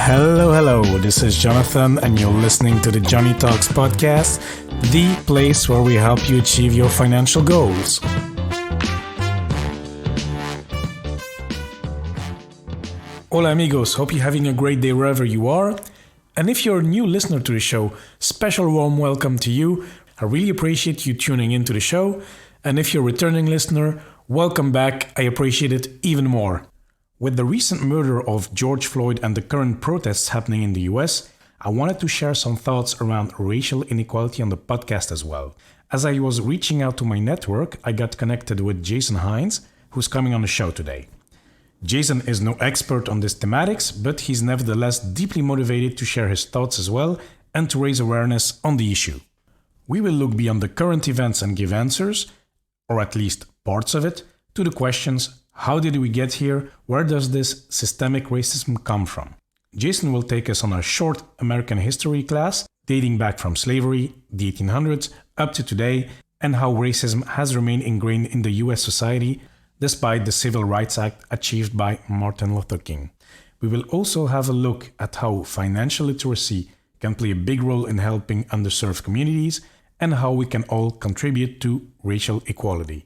Hello. This is Jonathan, and you're listening to the Johnny Talks podcast, the place where we help you achieve your financial goals. Hola amigos, hope you're having a great day wherever you are. And if you're a new listener to the show, special warm welcome to you. I really appreciate you tuning into the show. And if you're a returning listener, welcome back. I appreciate it even more. With the recent murder of George Floyd and the current protests happening in the US, I wanted to share some thoughts around racial inequality on the podcast as well. As I was reaching out to my network, I got connected with Jason Hines, who's coming on the show today. Jason is no expert on this thematics, but he's nevertheless deeply motivated to share his thoughts as well and to raise awareness on the issue. We will look beyond the current events and give answers, or at least parts of it, to the questions: how did we get here? Where does this systemic racism come from? Jason will take us on a short American history class dating back from slavery, the 1800s, up to today, and how racism has remained ingrained in the US society despite the Civil Rights Act achieved by Martin Luther King. We will also have a look at how financial literacy can play a big role in helping underserved communities and how we can all contribute to racial equality.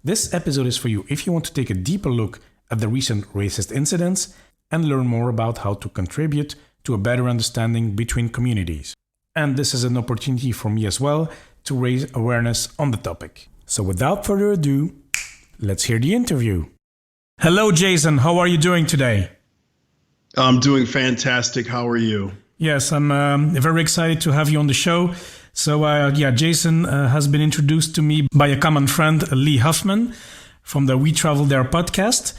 This episode is for you if you want to take a deeper look at the recent racist incidents and learn more about how to contribute to a better understanding between communities. And this is an opportunity for me as well to raise awareness on the topic. So without further ado, let's hear the interview. Hello, Jason. How are you doing today? I'm doing fantastic. How are you? Yes, I'm very excited to have you on the show. So, Jason has been introduced to me by a common friend, Lee Huffman, from the We Travel There podcast,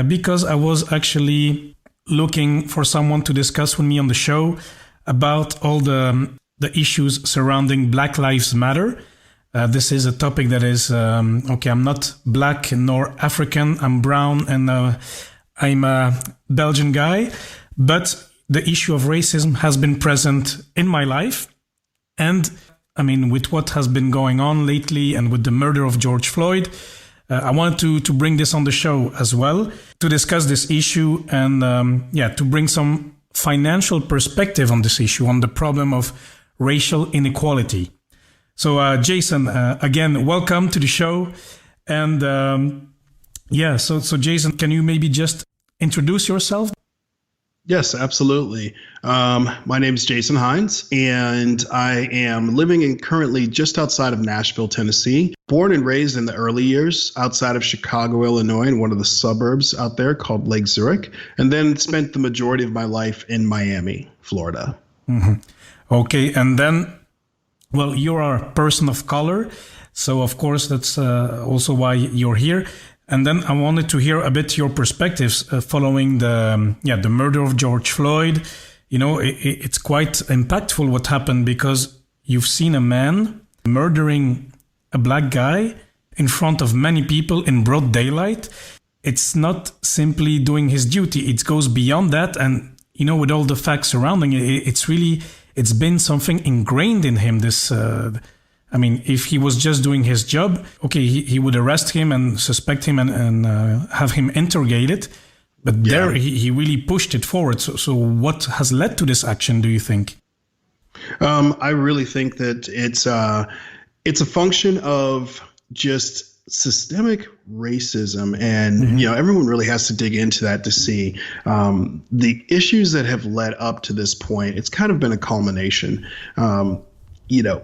because I was actually looking for someone to discuss with me on the show about all the issues surrounding Black Lives Matter. This is a topic that is, I'm not black nor African, I'm brown, and I'm a Belgian guy, but the issue of racism has been present in my life. And I mean, with what has been going on lately and with the murder of George Floyd, I wanted to bring this on the show as well, to discuss this issue and to bring some financial perspective on this issue, on the problem of racial inequality. So Jason, again, welcome to the show. And so Jason, can you maybe just introduce yourself? Yes, absolutely. My name is Jason Hines, and I am living currently just outside of Nashville, Tennessee. Born and raised in the early years outside of Chicago, Illinois, in one of the suburbs out there called Lake Zurich, and then spent the majority of my life in Miami, Florida. Mm-hmm. Okay, and then, well, you are a person of color, so of course that's also why you're here. And then I wanted to hear a bit your perspectives following the murder of George Floyd. You know, it's quite impactful what happened because you've seen a man murdering a black guy in front of many people in broad daylight. It's not simply doing his duty. It goes beyond that. And, you know, with all the facts surrounding it, it's been something ingrained in him, this if he was just doing his job, okay, he would arrest him and suspect him and have him interrogated. But there he really pushed it forward. So what has led to this action, do you think? I really think that it's a function of just systemic racism. And, everyone really has to dig into that to see the issues that have led up to this point. It's kind of been a culmination.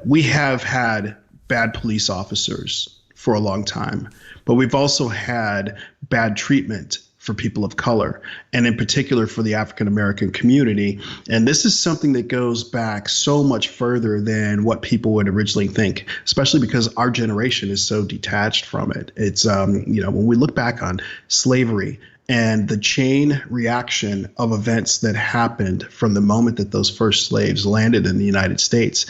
We have had bad police officers for a long time, but we've also had bad treatment for people of color, and in particular for the African American community. And this is something that goes back so much further than what people would originally think, especially because our generation is so detached from it. It's, when we look back on slavery and the chain reaction of events that happened from the moment that those first slaves landed in the United States,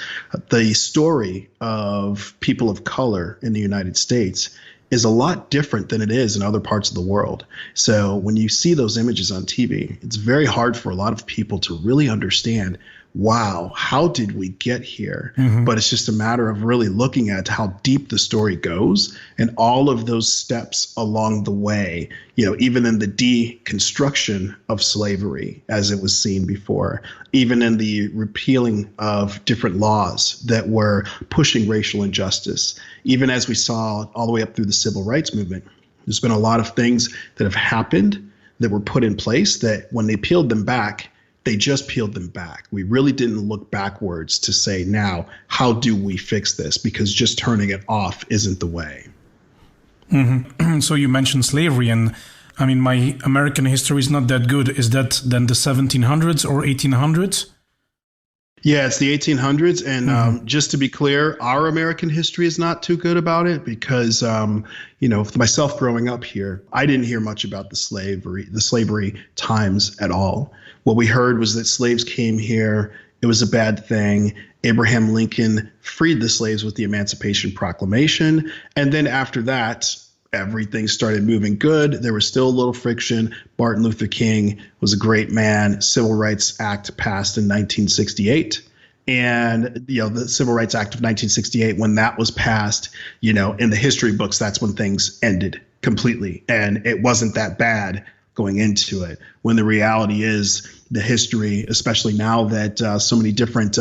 the story of people of color in the United States is a lot different than it is in other parts of the world. So when you see those images on TV, it's very hard for a lot of people to really understand wow, how did we get here? Mm-hmm. But it's just a matter of really looking at how deep the story goes and all of those steps along the way, even in the deconstruction of slavery as it was seen before, even in the repealing of different laws that were pushing racial injustice, even as we saw all the way up through the civil rights movement. There's been a lot of things that have happened that were put in place that when they peeled them back, they just peeled them back. We really didn't look backwards to say, now, how do we fix this? Because just turning it off isn't the way. Mm-hmm. So you mentioned slavery, and I mean, my American history is not that good. Is that then the 1700s or 1800s? Yeah, it's the 1800s. And just to be clear, our American history is not too good about it because, myself growing up here, I didn't hear much about the slavery times at all. What we heard was that slaves came here. It was a bad thing. Abraham Lincoln freed the slaves with the Emancipation Proclamation. And then after that, everything started moving good. There was still a little friction. Martin Luther King was a great man. Civil Rights Act passed in 1968. And, the Civil Rights Act of 1968, when that was passed, in the history books, that's when things ended completely. And it wasn't that bad going into it, when the reality is the history, especially now that so many different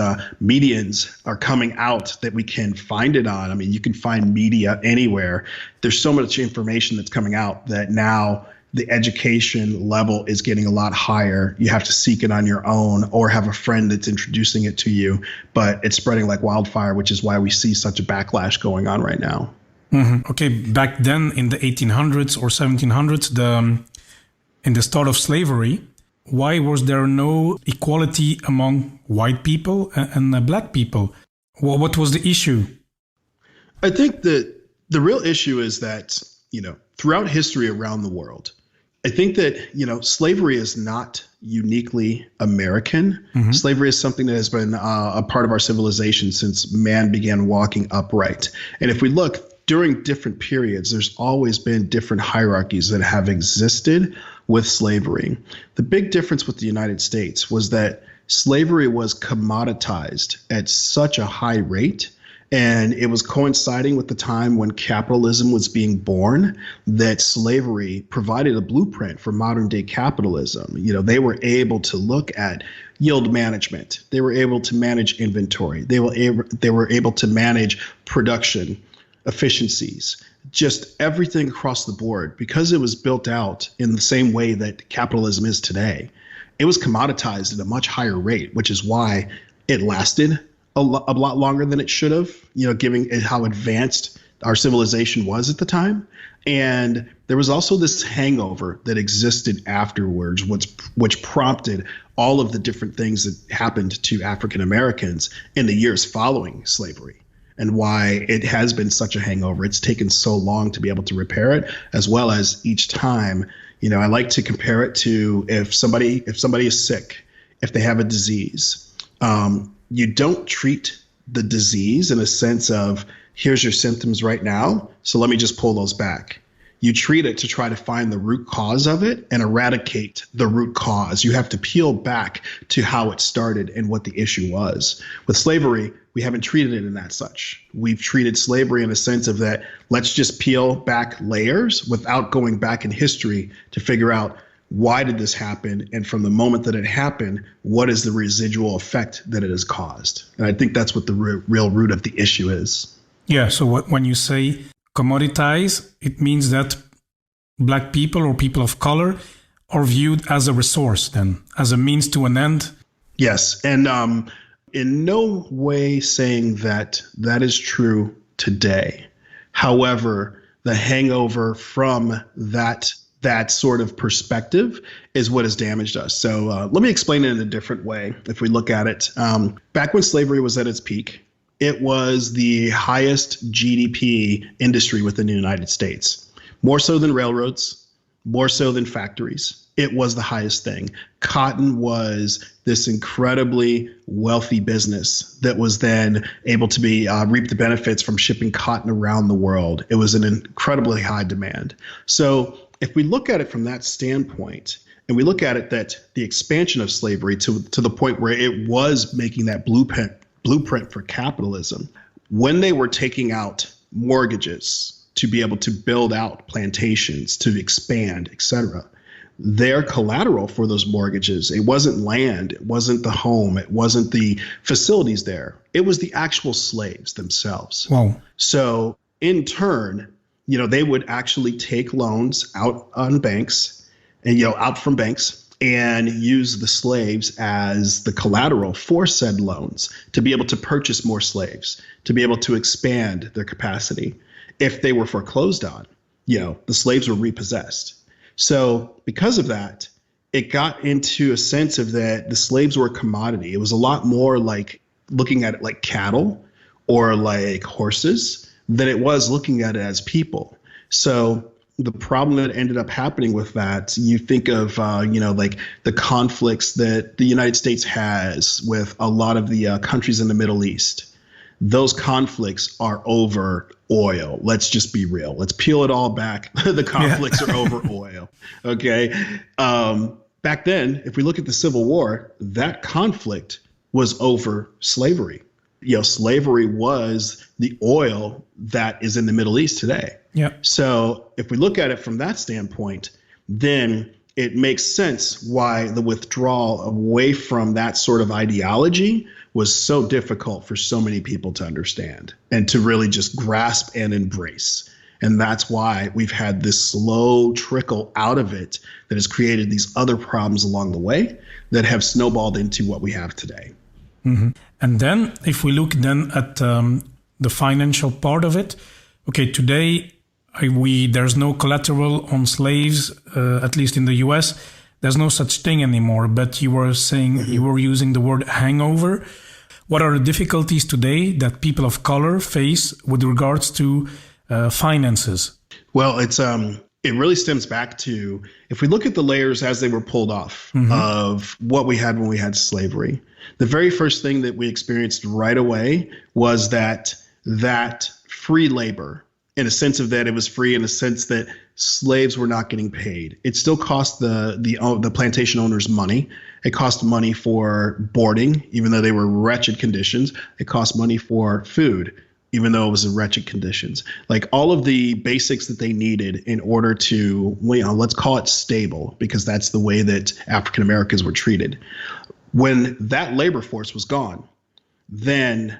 medians are coming out that we can find it on. I mean, you can find media anywhere. There's so much information that's coming out that now the education level is getting a lot higher. You have to seek it on your own or have a friend that's introducing it to you, but it's spreading like wildfire, which is why we see such a backlash going on right now. Mm-hmm. Okay, back then in the 1800s or 1700s, in the start of slavery, why was there no equality among white people and black people? Well, what was the issue? I think that the real issue is that, throughout history around the world, I think that, slavery is not uniquely American. Mm-hmm. Slavery is something that has been a part of our civilization since man began walking upright. And if we look during different periods, there's always been different hierarchies that have existed with slavery. The big difference with the United States was that slavery was commoditized at such a high rate, and it was coinciding with the time when capitalism was being born, that slavery provided a blueprint for modern day capitalism. They were able to look at yield management. They were able to manage inventory. They were able to manage production efficiencies, just everything across the board, because it was built out in the same way that capitalism is today. It was commoditized at a much higher rate, which is why it lasted a lot longer than it should have, given how advanced our civilization was at the time. And there was also this hangover that existed afterwards, which prompted all of the different things that happened to African Americans in the years following slavery, and why it has been such a hangover. It's taken so long to be able to repair it, as well as each time, I like to compare it to if somebody is sick, if they have a disease, you don't treat the disease in a sense of, here's your symptoms right now, so let me just pull those back. You treat it to try to find the root cause of it and eradicate the root cause. You have to peel back to how it started and what the issue was. With slavery, we haven't treated it in that such. We've treated slavery in a sense of that, let's just peel back layers without going back in history to figure out, why did this happen? And from the moment that it happened, what is the residual effect that it has caused? And I think that's what the real root of the issue is. Yeah, so when you say commoditize, it means that black people or people of color are viewed as a resource then, as a means to an end? Yes, and in no way saying that is true today. However, the hangover from that sort of perspective is what has damaged us. So let me explain it in a different way. If we look at it, back when slavery was at its peak, it was the highest GDP industry within the United States, more so than railroads, more so than factories. It was the highest thing. Cotton was this incredibly wealthy business that was then able to reap the benefits from shipping cotton around the world. It was an incredibly high demand. So if we look at it from that standpoint, and we look at it that the expansion of slavery to the point where it was making that blueprint for capitalism, when they were taking out mortgages to be able to build out plantations, to expand, et cetera, their collateral for those mortgages, it wasn't land, it wasn't the home, it wasn't the facilities there. It was the actual slaves themselves. Wow. So in turn, they would actually take loans out on banks and, out from banks and use the slaves as the collateral for said loans to be able to purchase more slaves, to be able to expand their capacity. If they were foreclosed on, the slaves were repossessed. So because of that, it got into a sense of that the slaves were a commodity. It was a lot more like looking at it like cattle or like horses than it was looking at it as people. So the problem that ended up happening with that, you think of, like the conflicts that the United States has with a lot of the countries in the Middle East. Those conflicts are over oil. Let's just be real. Let's peel it all back. The conflicts are over oil. Okay. Back then, if we look at the Civil War, that conflict was over slavery. Slavery was the oil that is in the Middle East today. Yeah. So if we look at it from that standpoint, then it makes sense why the withdrawal away from that sort of ideology was so difficult for so many people to understand and to really just grasp and embrace. And that's why we've had this slow trickle out of it that has created these other problems along the way that have snowballed into what we have today. Mm-hmm. And then if we look then at the financial part of it, okay, today there's no collateral on slaves, at least in the US. There's no such thing anymore, but you were saying, you were using the word hangover. What are the difficulties today that people of color face with regards to finances? Well, it really stems back to, if we look at the layers as they were pulled off of what we had when we had slavery, the very first thing that we experienced right away was that free labor, in a sense of that it was free in a sense that slaves were not getting paid. It still cost the plantation owners money. It cost money for boarding, even though they were wretched conditions. It cost money for food, even though it was in wretched conditions. Like all of the basics that they needed in order to, let's call it stable, because that's the way that African Americans were treated. When that labor force was gone, then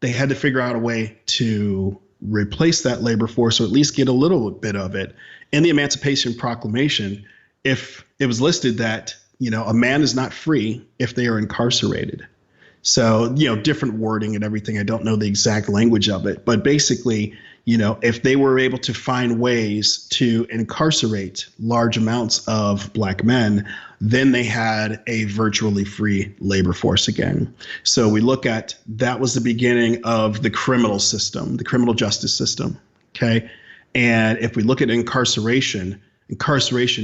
they had to figure out a way to replace that labor force, or at least get a little bit of it. In the Emancipation Proclamation, if it was listed that, a man is not free if they are incarcerated. So, different wording and everything. I don't know the exact language of it, but basically, if they were able to find ways to incarcerate large amounts of Black men, then they had a virtually free labor force again. So we look at, that was the beginning of the criminal system, the criminal justice system. Okay. And if we look at incarceration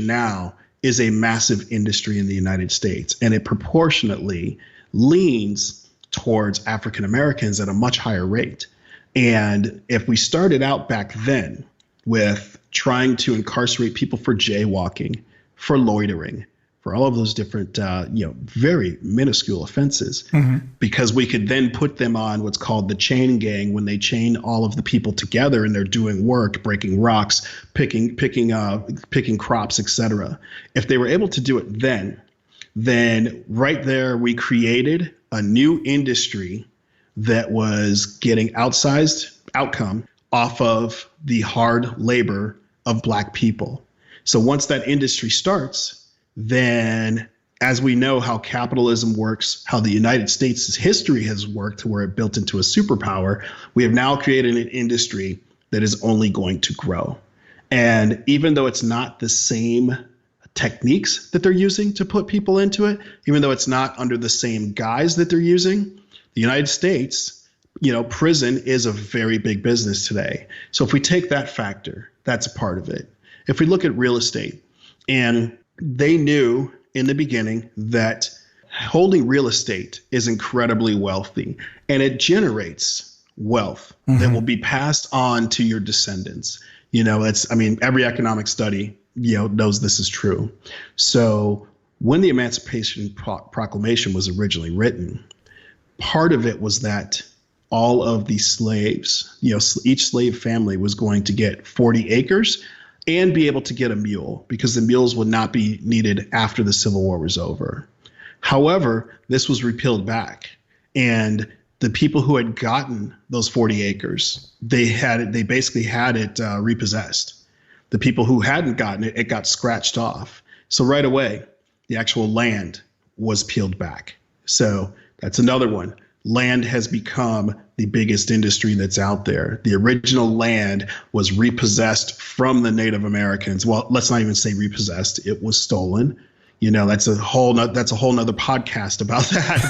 now is a massive industry in the United States, and it proportionately leans towards African Americans at a much higher rate. And if we started out back then with trying to incarcerate people for jaywalking, for loitering, for all of those different, very minuscule offenses, because we could then put them on what's called the chain gang, when they chain all of the people together and they're doing work, breaking rocks, picking crops, etc. If they were able to do it then right there we created a new industry that was getting outsized outcome off of the hard labor of Black people. So once that industry starts, then as we know how capitalism works, how the United States' history has worked, where it built into a superpower, we have now created an industry that is only going to grow. And even though it's not the same techniques that they're using to put people into it, even though it's not under the same guise that they're using, the United States, prison is a very big business today. So if we take that factor, that's a part of it. If we look at real estate, and they knew in the beginning that holding real estate is incredibly wealthy, and it generates wealth that will be passed on to your descendants. Every economic study, knows this is true. So when the Emancipation Proclamation was originally written, part of it was that all of the slaves, each slave family was going to get 40 acres and be able to get a mule, because the mules would not be needed after the Civil War was over. However, this was repealed back, and the people who had gotten those 40 acres, they basically had it repossessed. The people who hadn't gotten it, it got scratched off. So right away, the actual land was peeled back. So that's another one. Land has become the biggest industry that's out there. The original land was repossessed from the Native Americans. Well, let's not even say repossessed. It was stolen. That's a whole nother podcast about that.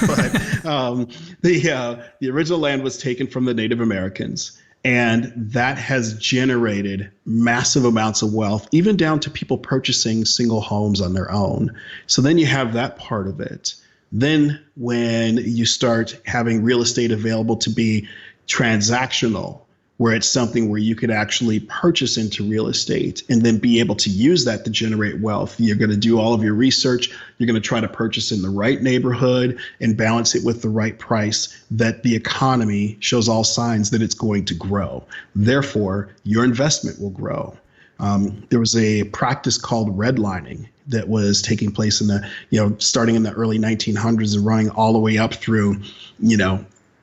But the original land was taken from the Native Americans, and that has generated massive amounts of wealth, even down to people purchasing single homes on their own. So then you have that part of it. Then when you start having real estate available to be transactional, where it's something where you could actually purchase into real estate and then be able to use that to generate wealth. You're going to do all of your research. You're going to try to purchase in the right neighborhood and balance it with the right price, that the economy shows all signs that it's going to grow. Therefore, your investment will grow. There was a practice called redlining that was taking place in the, starting in the early 1900s and running all the way up through,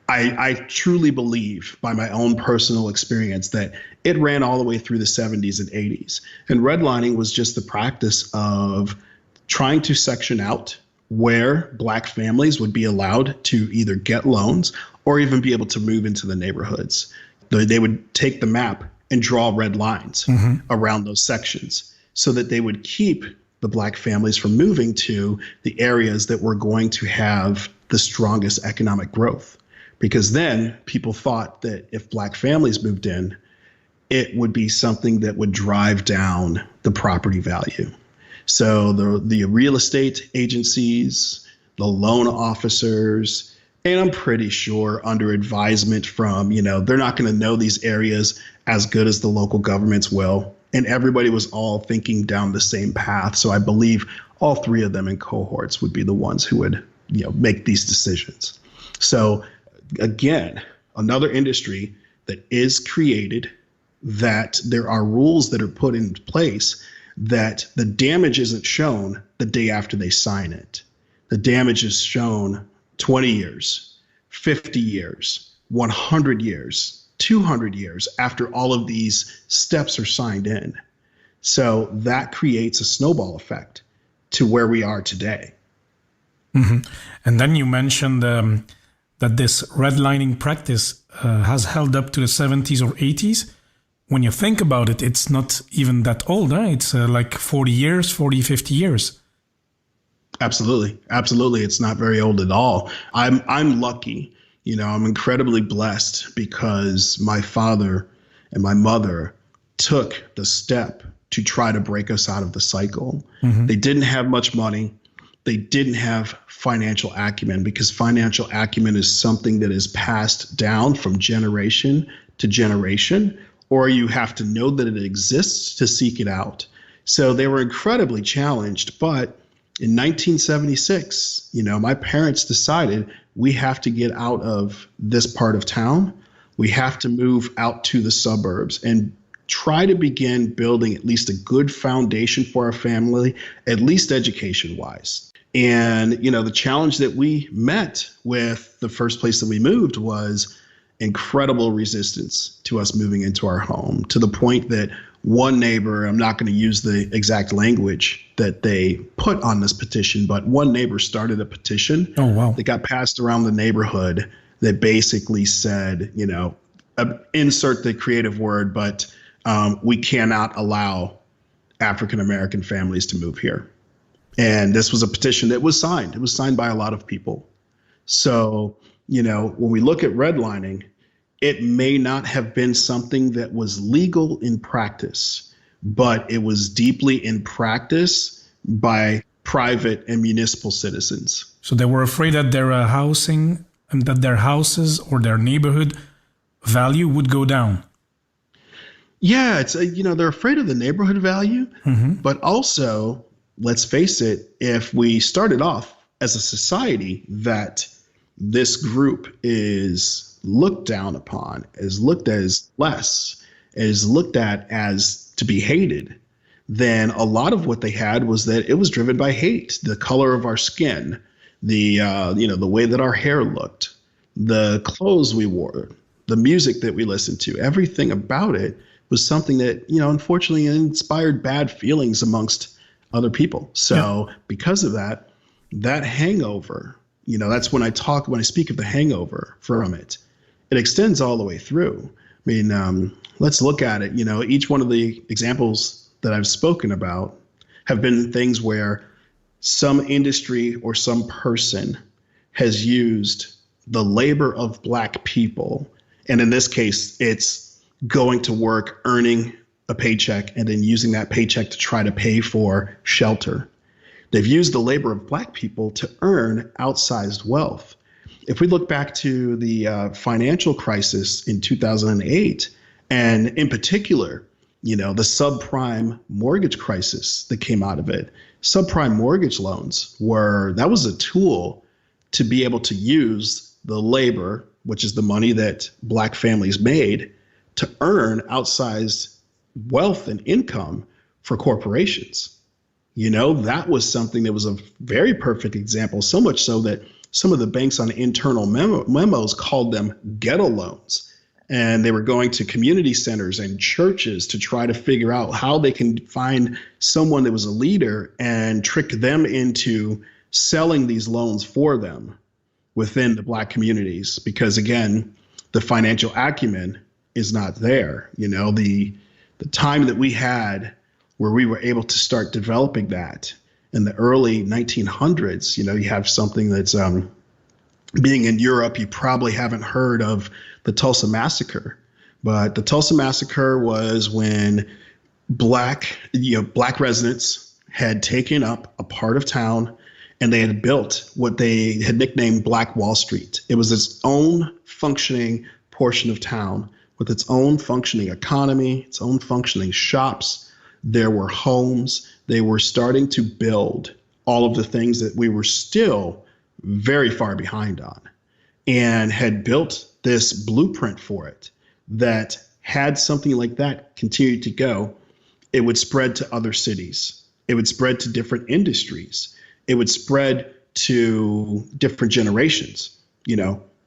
I truly believe by my own personal experience that it ran all the way through the 70s and 80s. And redlining was just the practice of trying to section out where Black families would be allowed to either get loans or even be able to move into the neighborhoods. They would take the map and draw red lines around those sections so that they would keep the Black families from moving to the areas that were going to have the strongest economic growth. Because then people thought that if Black families moved in, it would be something that would drive down the property value. So the real estate agencies, the loan officers, and I'm pretty sure under advisement from, they're not going to know these areas as good as the local governments will. And everybody was all thinking down the same path. So I believe all three of them in cohorts would be the ones who would, make these decisions. So again, another industry that is created, that there are rules that are put in place, that the damage isn't shown the day after they sign it. The damage is shown 20 years, 50 years, 100 years, 200 years after all of these steps are signed in. So that creates a snowball effect to where we are today. Mm-hmm. And then you mentioned that this redlining practice has held up to the 70s or 80s. When you think about it, it's not even that old, huh? It's like 40 years, 40, 50 years. Absolutely. Absolutely. It's not very old at all. I'm lucky. I'm incredibly blessed because my father and my mother took the step to try to break us out of the cycle. Mm-hmm. They didn't have much money. They didn't have financial acumen, because financial acumen is something that is passed down from generation to generation, or you have to know that it exists to seek it out. So they were incredibly challenged. But in 1976, my parents decided we have to get out of this part of town. We have to move out to the suburbs and try to begin building at least a good foundation for our family, at least education-wise. And, the challenge that we met with the first place that we moved was incredible resistance to us moving into our home, to the point that one neighbor, I'm not going to use the exact language that they put on this petition, but one neighbor started a petition that got passed around the neighborhood that basically said, insert the creative word, but we cannot allow African-American families to move here. And this was a petition that was signed. It was signed by a lot of people. So, when we look at redlining, it may not have been something that was legal in practice, but it was deeply in practice by private and municipal citizens. So they were afraid that their housing and that their houses or their neighborhood value would go down. Yeah, it's they're afraid of the neighborhood value, but also, let's face it, if we started off as a society that this group is looked down upon, is looked as less, is looked at as to be hated, then a lot of what they had was that it was driven by hate, the color of our skin, the the way that our hair looked, the clothes we wore, the music that we listened to, everything about it was something that, unfortunately inspired bad feelings amongst other people. So because of that, that hangover, that's when I speak of the hangover from it, it extends all the way through. I mean, let's look at it. Each one of the examples that I've spoken about have been things where some industry or some person has used the labor of Black people. And in this case, it's going to work, earning a paycheck, and then using that paycheck to try to pay for shelter. They've used the labor of Black people to earn outsized wealth. If we look back to the financial crisis in 2008, and in particular, the subprime mortgage crisis that came out of it, subprime mortgage loans that was a tool to be able to use the labor, which is the money that Black families made, to earn outsized wealth and income for corporations. That was something that was a very perfect example, so much so that some of the banks on internal memos called them ghetto loans. And they were going to community centers and churches to try to figure out how they can find someone that was a leader and trick them into selling these loans for them within the Black communities. Because again, the financial acumen is not there. The time that we had where we were able to start developing that in the early 1900s, you have something that's being in Europe, you probably haven't heard of the Tulsa Massacre, but the Tulsa Massacre was when Black residents had taken up a part of town and they had built what they had nicknamed Black Wall Street. It was its own functioning portion of town with its own functioning economy, its own functioning shops. There were homes. They were starting to build all of the things that we were still very far behind on, and had built this blueprint for it that had something like that continued to go, it would spread to other cities. It would spread to different industries. It would spread to different generations.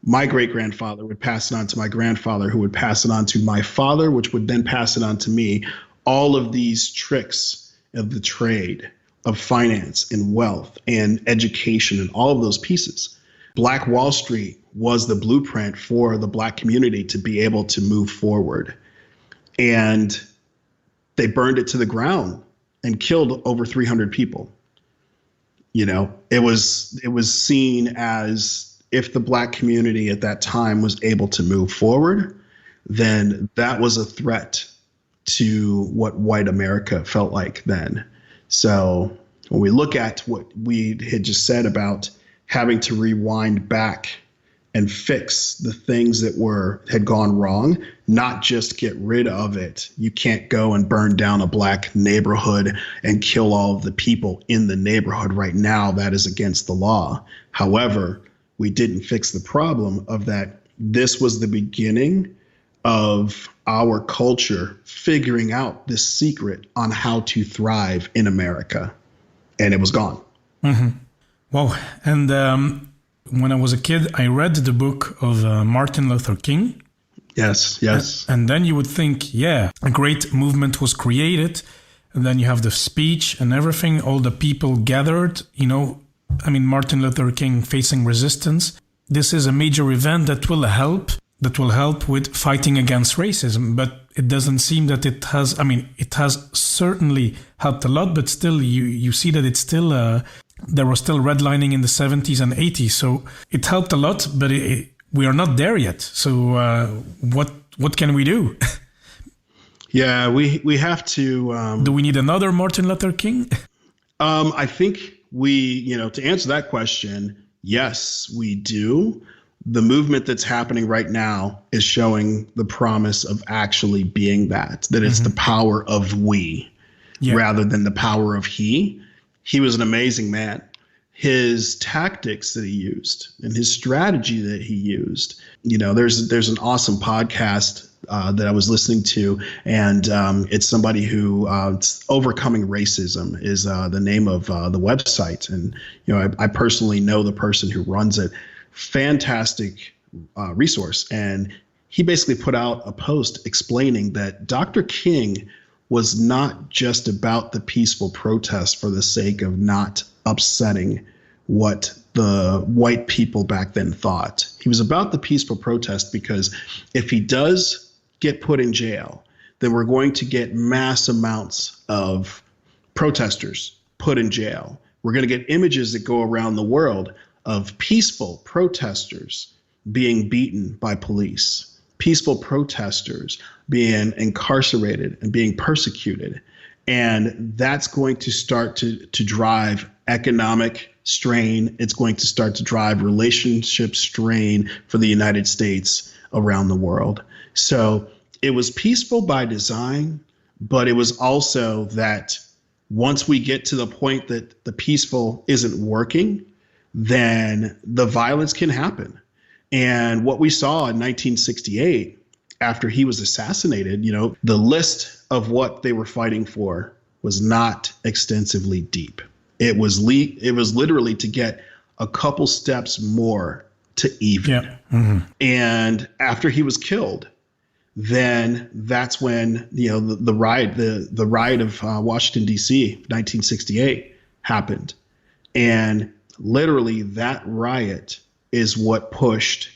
My great-grandfather would pass it on to my grandfather, who would pass it on to my father, which would then pass it on to me. All of these tricks of the trade, of finance and wealth and education and all of those pieces. Black Wall Street was the blueprint for the Black community to be able to move forward. And they burned it to the ground and killed over 300 people. It was seen as, if the Black community at that time was able to move forward, then that was a threat to what white America felt like then. So when we look at what we had just said about having to rewind back and fix the things that had gone wrong, not just get rid of it. You can't go and burn down a Black neighborhood and kill all of the people in the neighborhood right now. That is against the law. However, we didn't fix the problem of that. This was the beginning of our culture figuring out this secret on how to thrive in America. And it was gone. Mm-hmm. Wow. And when I was a kid, I read the book of Martin Luther King. Yes. And then you would think, a great movement was created. And then you have the speech and everything, all the people gathered, Martin Luther King facing resistance. This is a major event that will help with fighting against racism. But it doesn't seem that it has, it has certainly helped a lot, but still you see that it's still, there was still redlining in the 70s and 80s. So it helped a lot, but we are not there yet. So what can we do? Yeah, we have to. Do we need another Martin Luther King? I think to answer that question, yes, we do. The movement that's happening right now is showing the promise of actually being that it's the power of we rather than the power of he. He was an amazing man. His tactics that he used and his strategy that he used, there's an awesome podcast that I was listening to, and it's somebody who Overcoming Racism is the name of the website. And, I personally know the person who runs it. Fantastic resource. And he basically put out a post explaining that Dr. King was not just about the peaceful protest for the sake of not upsetting what the white people back then thought. He was about the peaceful protest because if he does get put in jail, then we're going to get mass amounts of protesters put in jail. We're going to get images that go around the world of peaceful protesters being beaten by police, peaceful protesters being incarcerated and being persecuted. And that's going to start to drive economic strain. It's going to start to drive relationship strain for the United States around the world. So it was peaceful by design, but it was also that once we get to the point that the peaceful isn't working, then the violence can happen. And what we saw in 1968, after he was assassinated, the list of what they were fighting for was not extensively deep. It was literally to get a couple steps more to even. Yeah. Mm-hmm. And after he was killed, then that's when the riot of Washington D.C. 1968 happened, and literally that riot is what pushed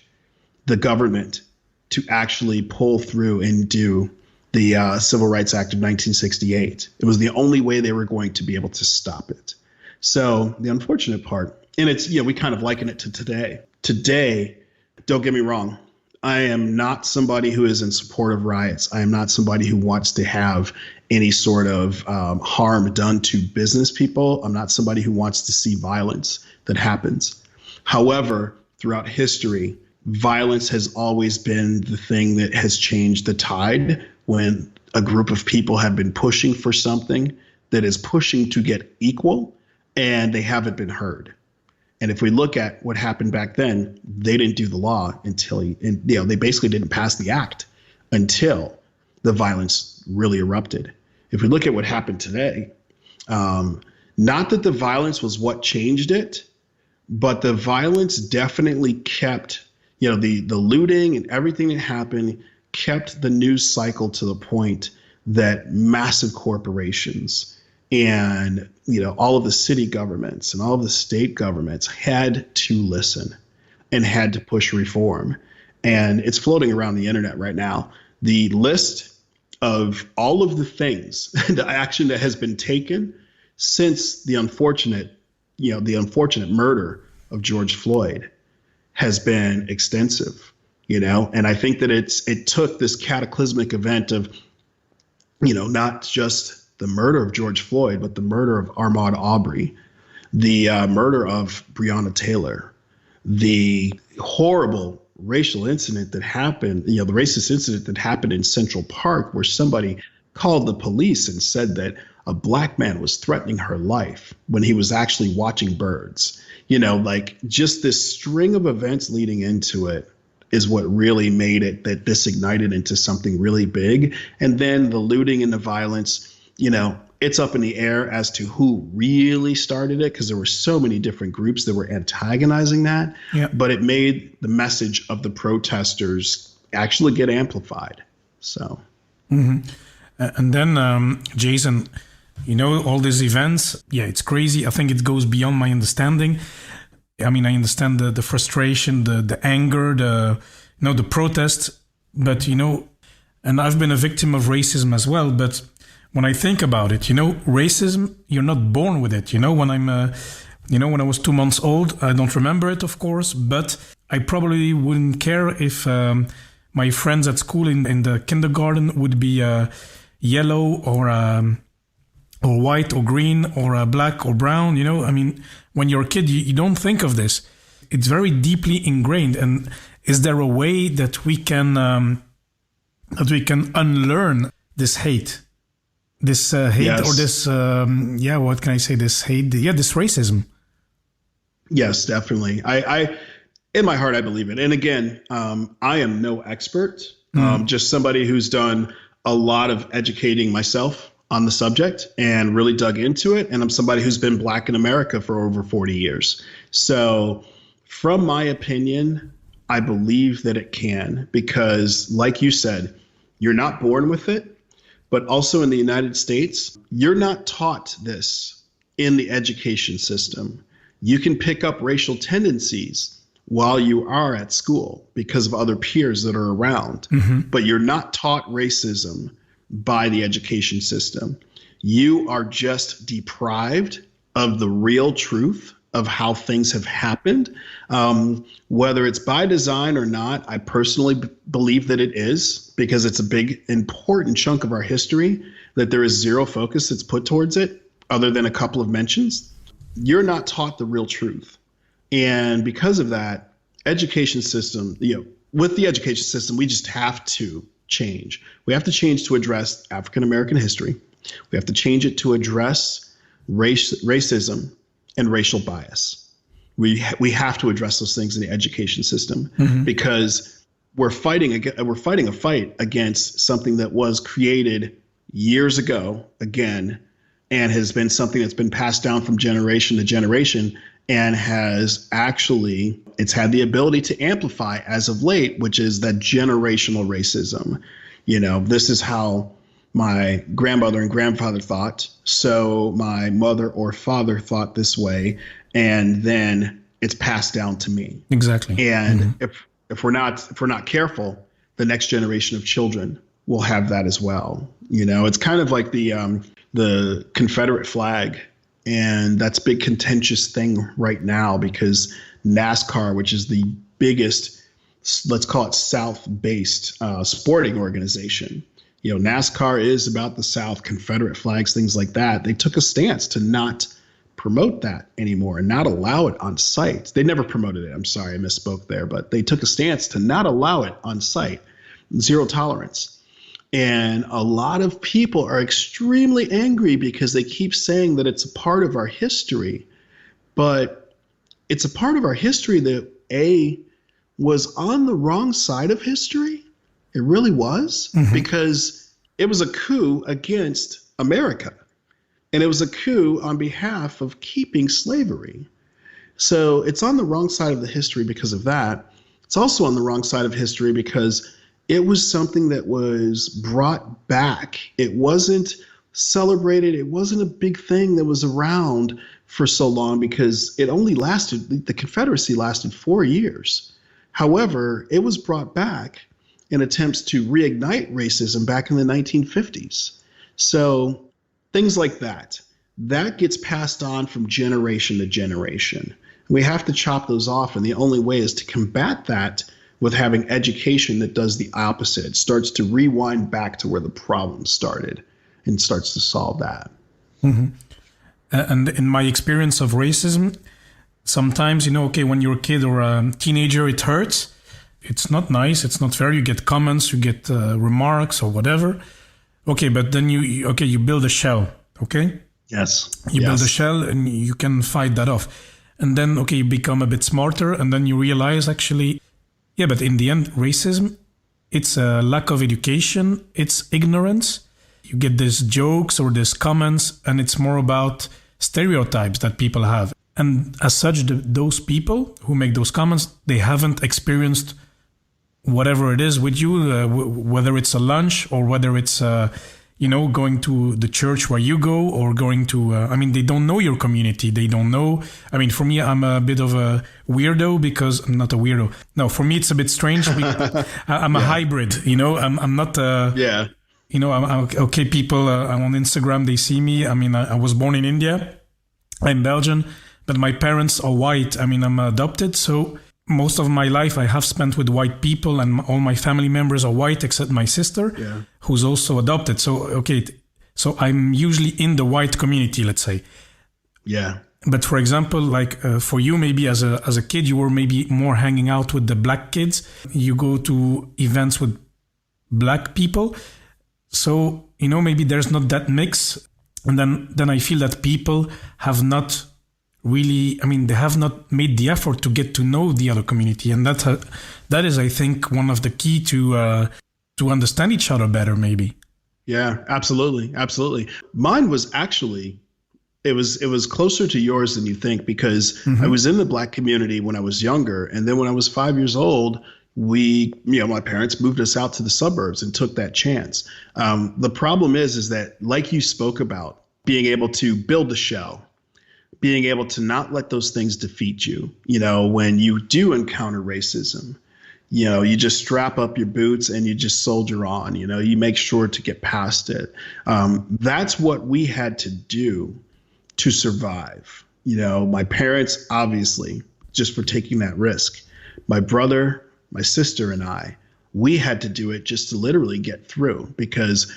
the government to actually pull through and do the Civil Rights Act of 1968. It was the only way they were going to be able to stop it. So the unfortunate part, and it's, we kind of liken it to today. Today, don't get me wrong, I am not somebody who is in support of riots. I am not somebody who wants to have any sort of harm done to business people. I'm not somebody who wants to see violence that happens. However, throughout history, violence has always been the thing that has changed the tide when a group of people have been pushing for something that is pushing to get equal and they haven't been heard. And if we look at what happened back then, they didn't do the law until they basically didn't pass the act until the violence really erupted. If we look at what happened today, not that the violence was what changed it, but the violence definitely kept, the looting and everything that happened kept the news cycle to the point that massive corporations and, all of the city governments and all of the state governments had to listen and had to push reform. And it's floating around the internet right now. The list of all of the things, the action that has been taken since the unfortunate murder of George Floyd has been extensive, and I think that it took this cataclysmic event of, not just the murder of George Floyd, but the murder of Ahmaud Arbery, the murder of Breonna Taylor, the horrible racial incident that happened, the racist incident that happened in Central Park, where somebody called the police and said that a black man was threatening her life when he was actually watching birds. Just this string of events leading into it is what really made it that this ignited into something really big. And then the looting and the violence, it's up in the air as to who really started it, because there were so many different groups that were antagonizing that. Yeah. But it made the message of the protesters actually get amplified. So. Mm-hmm. And then, Jason, all these events, it's crazy. I think it goes beyond my understanding. I mean, I understand the frustration, the anger, the protest, but, and I've been a victim of racism as well. But when I think about it, racism, you're not born with it. When when I was 2 months old, I don't remember it, of course, but I probably wouldn't care if my friends at school in the kindergarten would be yellow or white or green or black or brown. I mean, when you're a kid, you don't think of this. it's very deeply ingrained. And is there a way that we can unlearn this hate? This hate, yes. Or this, what can I say? This hate, this racism. Yes, definitely. I in my heart, I believe it. And again, I am no expert, just somebody who's done a lot of educating myself on the subject and really dug into it. And I'm somebody who's been Black in America for over 40 years. So from my opinion, I believe that it can, because like you said, you're not born with it. But also in the United States, you're not taught this in the education system. You can pick up racial tendencies while you are at school because of other peers that are around, but you're not taught racism by the education system. You are just deprived of the real truth of how things have happened. Whether it's by design or not, I personally believe that it is, because it's a big, important chunk of our history that there is zero focus that's put towards it, other than a couple of mentions. You're not taught the real truth. And because of that, education system, with the education system, we just have to change. We have to change to address African American history. We have to change it to address racism and racial bias. We have to address those things in the education system, because we're fighting a fight against something that was created years ago, again, and has been something that's been passed down from generation to generation, and it's had the ability to amplify as of late, which is that generational racism. This is how my grandmother and grandfather thought, so my mother or father thought this way, and then it's passed down to me. Exactly. And if we're not careful, the next generation of children will have that as well. It's kind of like the Confederate flag, and that's a big contentious thing right now, because NASCAR, which is the biggest, let's call it South-based sporting organization. NASCAR is about the South, Confederate flags, things like that. They took a stance to not promote that anymore and not allow it on site. They never promoted it. I'm sorry, I misspoke there, but they took a stance to not allow it on site. Zero tolerance. And a lot of people are extremely angry because they keep saying that it's a part of our history, but it's a part of our history that was on the wrong side of history. It really was, because it was a coup against America, and it was a coup on behalf of keeping slavery. So it's on the wrong side of the history because of that. It's also on the wrong side of history because it was something that was brought back. It wasn't celebrated. It wasn't a big thing that was around for so long, because it only lasted, the Confederacy lasted 4 years. However, it was brought back in attempts to reignite racism back in the 1950s. So things like that gets passed on from generation to generation. We have to chop those off, and the only way is to combat that with having education that does the opposite. It starts to rewind back to where the problem started and starts to solve that. And in my experience of racism, sometimes, when you're a kid or a teenager, it hurts. It's not nice. It's not fair. You get comments, you get remarks or whatever. Okay, but then you build a shell. Okay. Yes. You build a shell and you can fight that off. And then, you become a bit smarter, and then you realize actually, but in the end, racism, it's a lack of education. It's ignorance. You get these jokes or these comments, and it's more about stereotypes that people have. And as such, those people who make those comments, they haven't experienced whatever it is with you, whether it's a lunch or whether it's, going to the church where you go, or going to, they don't know your community. They don't know. For me, I'm a bit of a weirdo because I'm not a weirdo. No, for me, it's a bit strange. I'm a hybrid, I'm not, people on Instagram, they see me. I was born in India. I'm Belgian, but my parents are white. I'm adopted. So most of my life I have spent with white people, and all my family members are white except my sister, who's also adopted. So, so I'm usually in the white community, let's say. Yeah. But for example, like for you, maybe as a kid, you were maybe more hanging out with the black kids. You go to events with black people. So, maybe there's not that mix. And then I feel that people have not really, they have not made the effort to get to know the other community. And that is, I think, one of the key to understand each other better, maybe. Yeah, absolutely. Absolutely. Mine was actually, it was closer to yours than you think, because I was in the black community when I was younger. And then when I was 5 years old, my parents moved us out to the suburbs and took that chance. The problem is that, like you spoke about, being able to build the shell, being able to not let those things defeat you. When you do encounter racism, you just strap up your boots and you just soldier on. You make sure to get past it. That's what we had to do to survive. My parents, obviously, just for taking that risk. My brother, my sister, and I, we had to do it just to literally get through, because,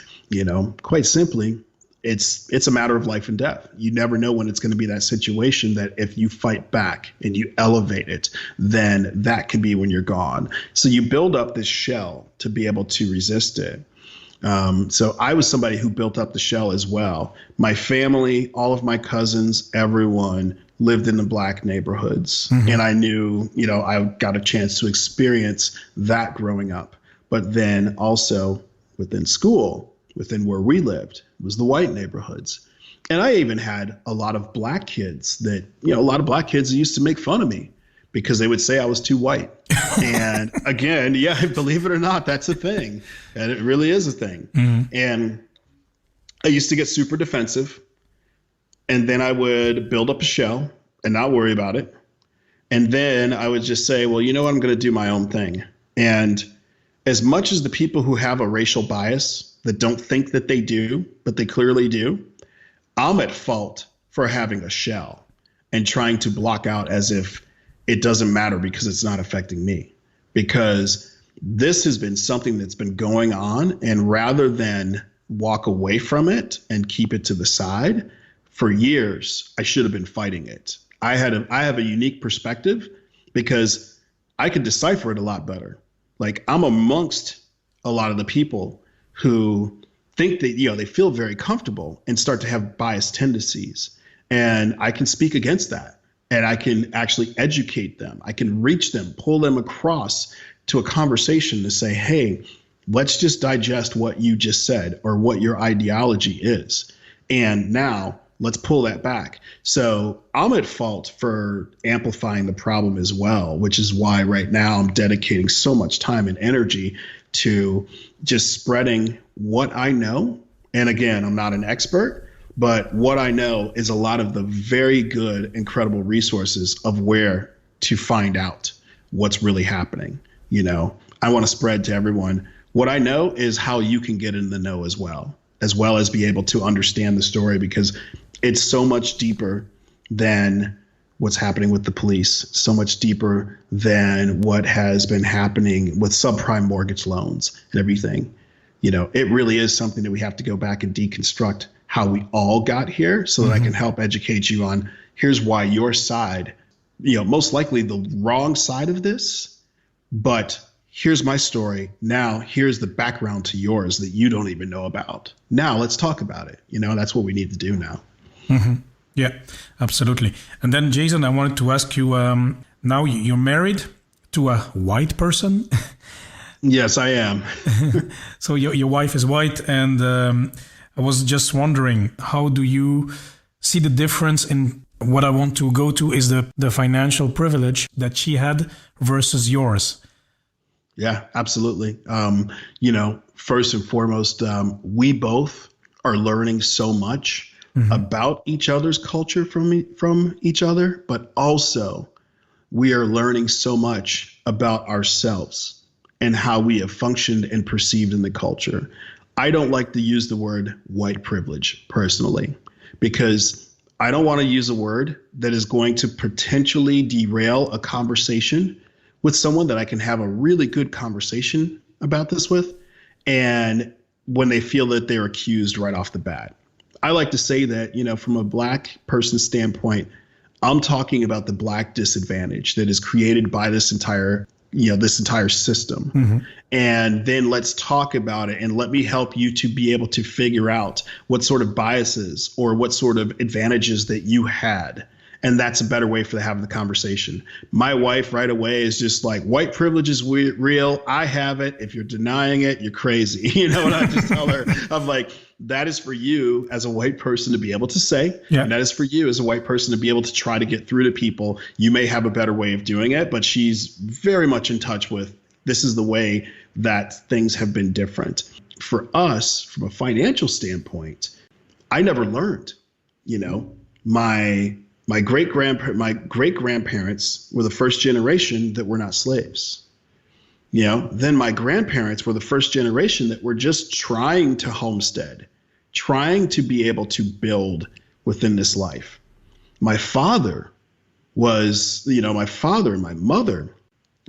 quite simply, it's a matter of life and death. You never know when it's going to be that situation that if you fight back and you elevate it, then that can be when you're gone. So you build up this shell to be able to resist it. So I was somebody who built up the shell as well. My family, all of my cousins, everyone lived in the black neighborhoods. And I knew, I got a chance to experience that growing up. But then also within school, within where we lived, was the white neighborhoods. And I even had a lot of black kids that, a lot of black kids used to make fun of me because they would say I was too white. And again, yeah, believe it or not, that's a thing. And it really is a thing. And I used to get super defensive. And then I would build up a shell and not worry about it. And then I would just say, well, what, I'm going to do my own thing. And as much as the people who have a racial bias that don't think that they do, but they clearly do, I'm at fault for having a shell and trying to block out as if it doesn't matter because it's not affecting me. Because this has been something that's been going on, and rather than walk away from it and keep it to the side, for years, I should have been fighting it. I have a unique perspective because I could decipher it a lot better. Like, I'm amongst a lot of the people who think that, they feel very comfortable and start to have biased tendencies. And I can speak against that, and I can actually educate them. I can reach them, pull them across to a conversation to say, hey, let's just digest what you just said or what your ideology is. And now let's pull that back. So I'm at fault for amplifying the problem as well, which is why right now I'm dedicating so much time and energy to just spreading what I know. And again, I'm not an expert, but what I know is a lot of the very good, incredible resources of where to find out what's really happening. I want to spread to everyone. What I know is how you can get in the know as well as be able to understand the story, because it's so much deeper than what's happening with the police, so much deeper than what has been happening with subprime mortgage loans and everything. It really is something that we have to go back and deconstruct how we all got here, so that I can help educate you on, here's why your side, most likely the wrong side of this, but here's my story. Now, here's the background to yours that you don't even know about. Now let's talk about it. That's what we need to do now. Yeah, absolutely. And then, Jason, I wanted to ask you, now you're married to a white person. Yes, I am. So your wife is white. And I was just wondering, how do you see the difference in what I want to go to is the financial privilege that she had versus yours? Yeah, absolutely. First and foremost, we both are learning so much about each other's culture from each other, but also we are learning so much about ourselves and how we have functioned and perceived in the culture. I don't like to use the word white privilege personally, because I don't want to use a word that is going to potentially derail a conversation with someone that I can have a really good conversation about this with, and when they feel that they're accused right off the bat. I like to say that, from a black person's standpoint, I'm talking about the Black disadvantage that is created by this entire system. Mm-hmm. And then let's talk about it, and let me help you to be able to figure out what sort of biases or what sort of advantages that you had. And that's a better way for to have the conversation. My wife right away is just like, white privilege is real. I have it. If you're denying it, you're crazy. You know, and I just tell her, I'm like, that is for you as a white person to be able to say. Yeah. And that is for you as a white person to be able to try to get through to people. You may have a better way of doing it, but she's very much in touch with, this is the way that things have been different. For us, from a financial standpoint, I never learned. You know, my great grandparents were the first generation that were not slaves. You know, then my grandparents were the first generation that were just trying to homestead, trying to be able to build within this life. My father and my mother,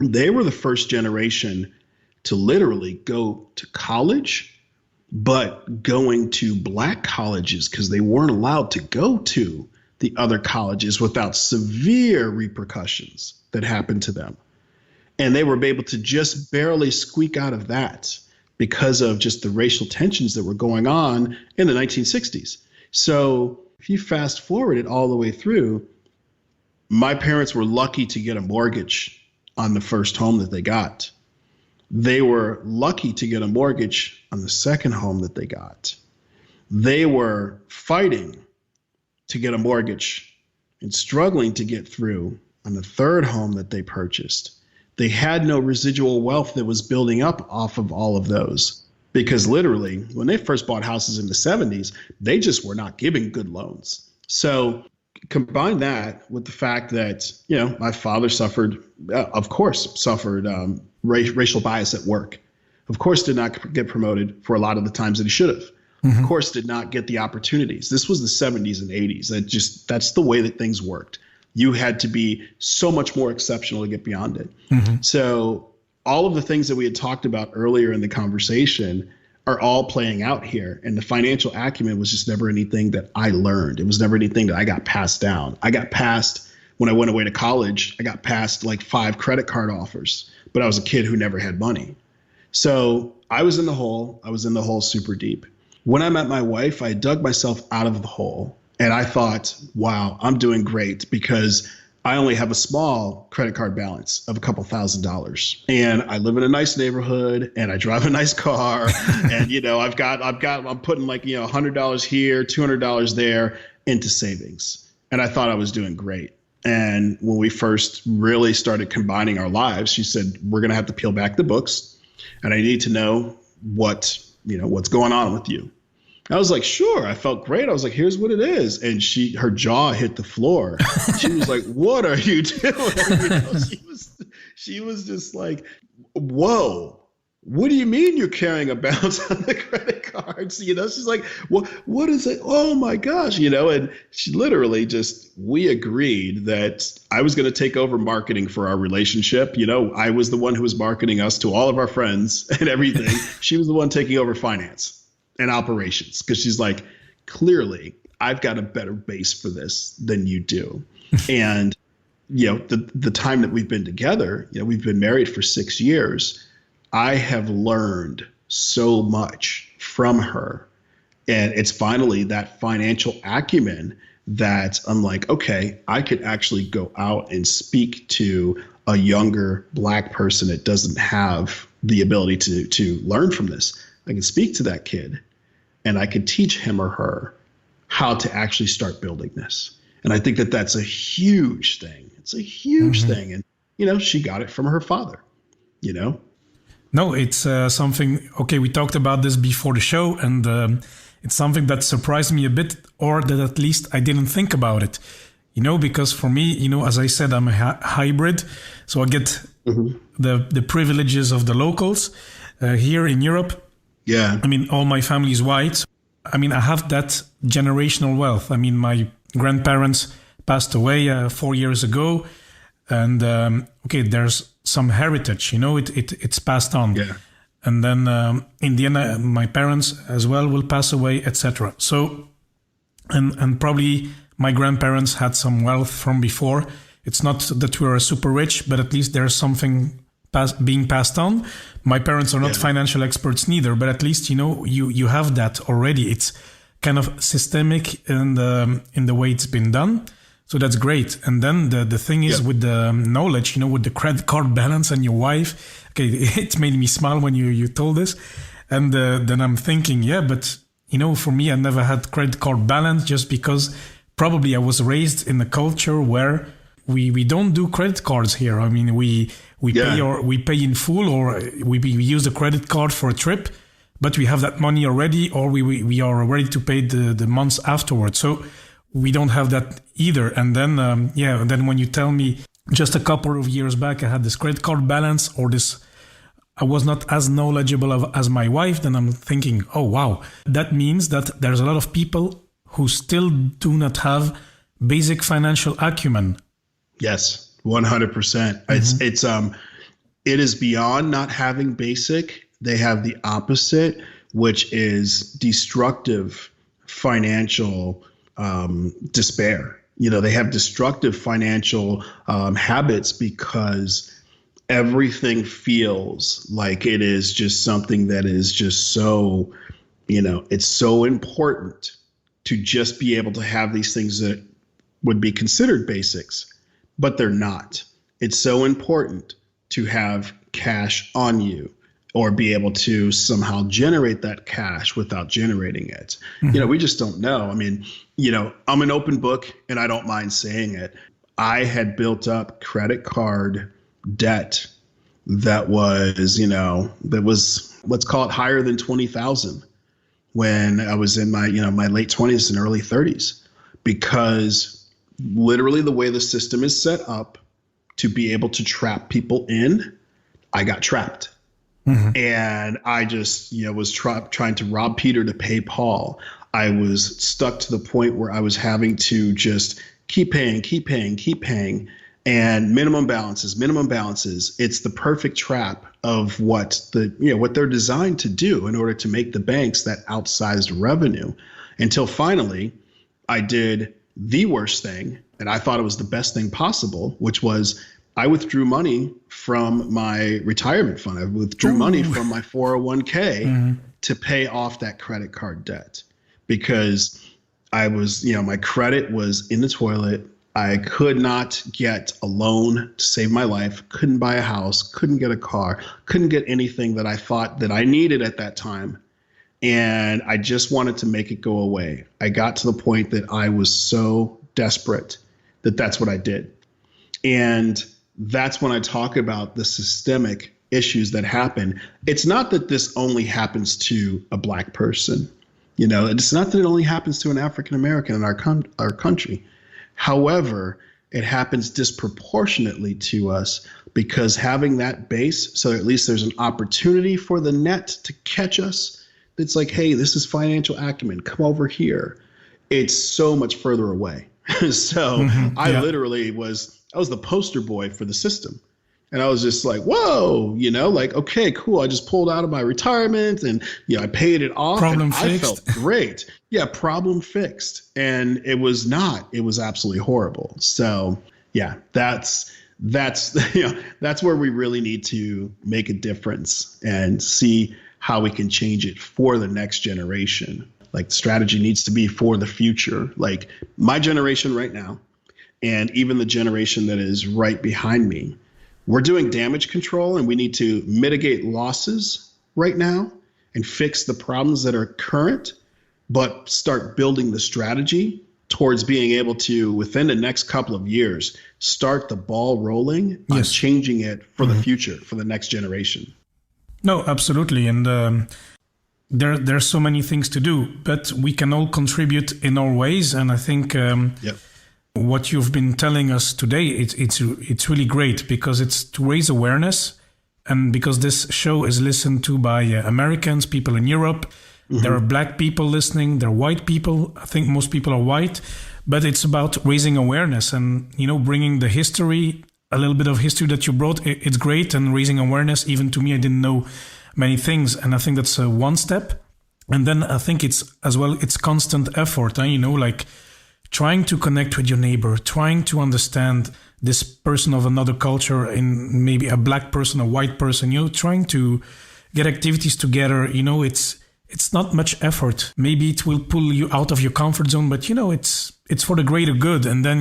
they were the first generation to literally go to college, but going to Black colleges because they weren't allowed to go to the other colleges without severe repercussions that happened to them. And they were able to just barely squeak out of that because of just the racial tensions that were going on in the 1960s. So if you fast forward it all the way through, my parents were lucky to get a mortgage on the first home that they got. They were lucky to get a mortgage on the second home that they got. They were fighting to get a mortgage and struggling to get through on the third home that they purchased. They had no residual wealth that was building up off of all of those, because literally when they first bought houses in the 70s, they just were not giving good loans. So combine that with the fact that, you know, my father suffered racial bias at work. Of course, did not get promoted for a lot of the times that he should have. Mm-hmm. Of course, did not get the opportunities. This was the 70s and 80s. That's the way that things worked. You had to be so much more exceptional to get beyond it. Mm-hmm. So all of the things that we had talked about earlier in the conversation are all playing out here. And the financial acumen was just never anything that I learned. It was never anything that I got passed down. I got passed when I went away to college. I got passed like 5 credit card offers, but I was a kid who never had money. So I was in the hole. I was in the hole super deep. When I met my wife, I dug myself out of the hole, and I thought, wow, I'm doing great because I only have a small credit card balance of a couple $1,000s, and I live in a nice neighborhood, and I drive a nice car, and you know, I'm putting like, you know, $100 here, $200 there into savings, and I thought I was doing great. And when we first really started combining our lives, she said, we're going to have to peel back the books, and I need to know what's going on with you. I was like, sure. I felt great. I was like, here's what it is. And her jaw hit the floor. She was like, what are you doing? You know, she was just like, whoa, what do you mean you're carrying a balance on the credit cards? You know, she's like, what is it? Oh my gosh. You know, and she literally we agreed that I was going to take over marketing for our relationship. You know, I was the one who was marketing us to all of our friends and everything. She was the one taking over finance and operations, because she's like, clearly I've got a better base for this than you do. And, you know, the time that we've been together, you know, we've been married for 6 years. I have learned so much from her. And it's finally that financial acumen that I'm like, okay, I could actually go out and speak to a younger Black person that doesn't have the ability to learn from this. I can speak to that kid, and I could teach him or her how to actually start building this. And I think that that's a huge thing. It's a huge mm-hmm. thing. And, you know, she got it from her father, you know? No, it's something, okay, we talked about this before the show, and it's something that surprised me a bit, or that at least I didn't think about it, you know, because for me, you know, as I said, I'm a hybrid. So I get mm-hmm. the privileges of the locals here in Europe. Yeah. I mean, all my family is white. I mean, I have that generational wealth. I mean, my grandparents passed away 4 years ago. And, okay, there's some heritage, you know, it's passed on. Yeah. And then in the end, my parents as well will pass away, etc. So, and probably my grandparents had some wealth from before. It's not that we're super rich, but at least there's something being passed on. My parents are not financial experts neither, but at least, you have that already. It's kind of systemic in the way it's been done. So that's great. And then the thing is with the knowledge, with the credit card balance and your wife, okay, it made me smile when you told this. And then I'm thinking, but, for me, I never had credit card balance just because probably I was raised in a culture where we don't do credit cards here. I mean, we pay in full, or we use a credit card for a trip, but we have that money already, or we are ready to pay the months afterwards. So we don't have that either. And then, then when you tell me just a couple of years back, I had this credit card balance or this, I was not as knowledgeable as my wife, then I'm thinking, oh, wow, that means that there's a lot of people who still do not have basic financial acumen. Yes, 100%. It is beyond not having basic. They have the opposite, which is destructive financial despair. They have destructive financial habits because everything feels like it is just something that is just so, it's so important to just be able to have these things that would be considered basics, but they're not. It's so important to have cash on you or be able to somehow generate that cash without generating it. We just don't know. I mean, I'm an open book and I don't mind saying it. I had built up credit card debt that was, let's call it higher than 20,000 when I was in my, my late 20s and early 30s, because literally the way the system is set up to be able to trap people in, I got trapped. And I just, was trying to rob Peter to pay Paul. I was stuck to the point where I was having to just keep paying. And minimum balances. It's the perfect trap of what they're designed to do in order to make the banks that outsized revenue, until finally I did the worst thing. And I thought it was the best thing possible, which was I withdrew money from my retirement fund. I withdrew money from my 401k to pay off that credit card debt, because I was, my credit was in the toilet. I could not get a loan to save my life, couldn't buy a house, couldn't get a car, couldn't get anything that I thought that I needed at that time. And I just wanted to make it go away. I got to the point that I was so desperate that that's what I did. And that's when I talk about the systemic issues that happen. It's not that this only happens to a Black person. It's not that it only happens to an African American in our country. However, it happens disproportionately to us because having that base, so at least there's an opportunity for the net to catch us. It's like, hey, this is financial acumen. Come over here. It's so much further away. So I literally I was the poster boy for the system. And I was just like, whoa, okay, cool. I just pulled out of my retirement and, I paid it off. Problem fixed. I felt great. Yeah, problem fixed. And it was absolutely horrible. So yeah, that's where we really need to make a difference and see how we can change it for the next generation. Like, the strategy needs to be for the future. Like, my generation right now, and even the generation that is right behind me, we're doing damage control, and we need to mitigate losses right now and fix the problems that are current, but start building the strategy towards being able to, within the next couple of years, start the ball rolling on changing it for the future, for the next generation. No, absolutely. And there's so many things to do, but we can all contribute in our ways. And I think what you've been telling us today, it's really great, because it's to raise awareness, and because this show is listened to by Americans, people in Europe. There are Black people listening, there are white people. I think most people are white, but it's about raising awareness and, bringing the history, a little bit of history that you brought. It's great, and raising awareness. Even to me, I didn't know many things, and I think that's one step. And then I think it's as well, it's constant effort, like trying to connect with your neighbor, trying to understand this person of another culture, and maybe a black person, a white person, trying to get activities together. It's not much effort. Maybe it will pull you out of your comfort zone, but it's for the greater good. And then,